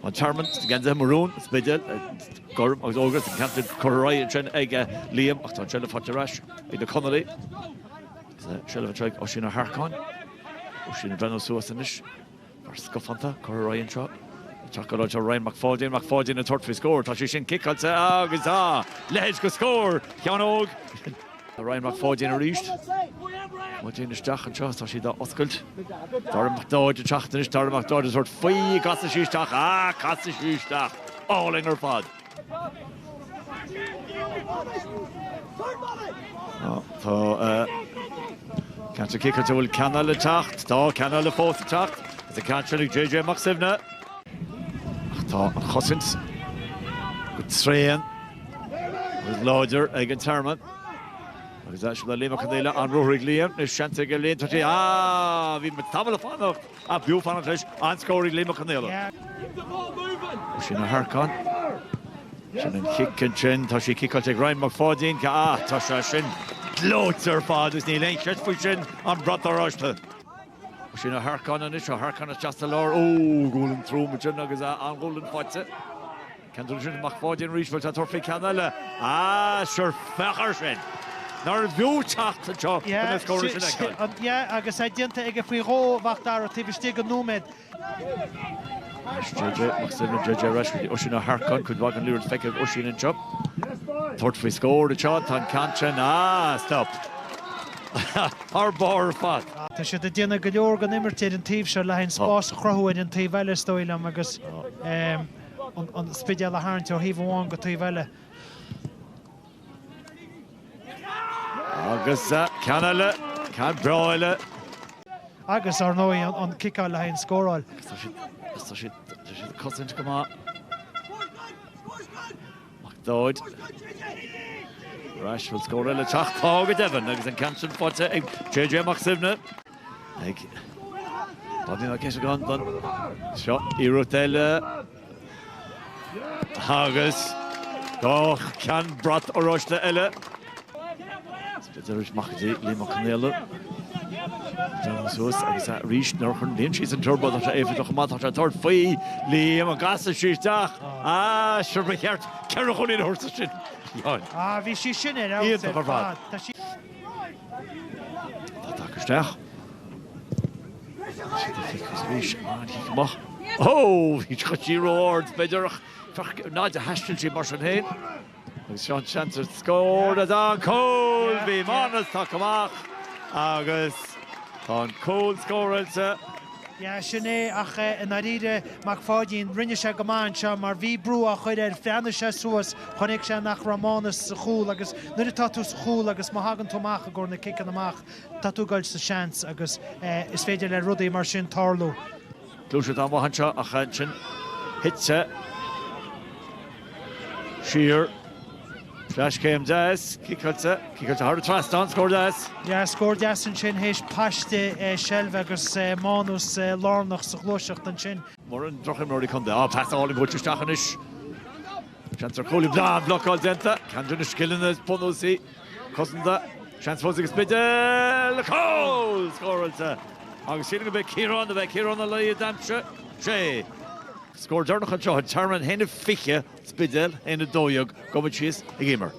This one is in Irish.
An Tearmann, gan ze maroon, Spidéal, Gorm, agus August, an canted Corrai and ag Liam, ach tan Shella Fattarash, ag the Connolly. Shella Fattarash, Oshina Harkon, Oshina Breno Suasanish, or Scuffanta, Corrai and Trot. Chocolate Ryan McFaudin a third score. Tashin kick on agus Ledge go score. Kianog. Ryan McFaudin reached. Martin is Dach and Trust she da Oscult. Tearmann-1-12 Chachten is Tearmann-1-12 sort 5 Kassachistach. Kassachistach. All in her pod. Can't a kick it to Canal Tacht. Da Canal Fourth Tacht. The catcher JJ Maxivna. Tá Chosint go tréan with Lauder against Tearmann. Agus actually Liam Candela an Rohrig Liam is Shanta Galen to we met Tamala Fanoch a Bew Fanoch and scoring Liam Candela. Shina Harkon. Shina kick and chin Tashi kick out Ryan McFaudin ka Tasha Shin Lauder fathers Neil Ancient Fushin on Brother Rushton. Shina Harkon and Isha Harkon is just a lore. Oh, golden through Machin agus an golden fights it. Can't Shin McFaudin reach for Torfi Canela. Sure Fechershin. Nor view chat to chop. Yeah, agus I didn't take a free row Vachtar TV Stig and Numed. JJ Rashford, Oshina Harkon could walk and lure the fake of Oshin and chop. Torfi scored a shot on Canchin. Stop. Our bar fat. Tá sé de déna go leor gan immertíad an tíobh se le hain spás chrothúid an tíobh eile stoilm agus an Spidéal a Hairn teor híomh amháin go tíobh eile. Agus Canala, Can Broile. Agus ar nói an kickáil le hain scóráil. Tá sé cosint go má. McDoid. Rashford scored a chach tága Devon agus an Canchin fote ag JJ Maxivna. Ag Bodin a ceise gan dan seo Irotelle agus Can Brat Oroshta eile. Spidéal machdi Liam Candela. Jones agus reach norchern Liam she's in turbo that even doch mat hat third fee Liam a gas shitach. Sure beheert Kerachon in horse shit. Bhí sí sin ar Oh, he's got Girard, Beidir, not the hashtag she must have Sean Chancer scored as on Cole, be Manas Takamach, August, on Cole scored. Ja, sinné ach in aríide McFaudin rinne se gomáin se mar bhí brú a chuid freanne se suas chunig se nach Ramonas sa chúl agus nuair tatú sa chúl agus má hagan tomach a gur na kickan amach tatú gail sa chance agus is féidir le rudaí mar sin tarlú. Cluiche an bhaintse a chaintsin hitse Shear Flash came Jazz, Kickalta hard trust on scored Jazz. Yeah, scored Jazz and Chin Hish Pashte Shelvegus Manus Lornach Sugloshach and Chin. Moran Drochem already come there. Pass all in Butcher Stachanish. Chance Coley Blan block all Denta. Canjunish killing the Ponosi. Cousin that. Chance was Spidéal. Cole scored. I'm seeing a bit here on the back here on the lay Damsha. Shay. Scored Darnach and Tearmann Hen of Fiche, Spidéal, Hen of Doyog, Gomachis, a gamer.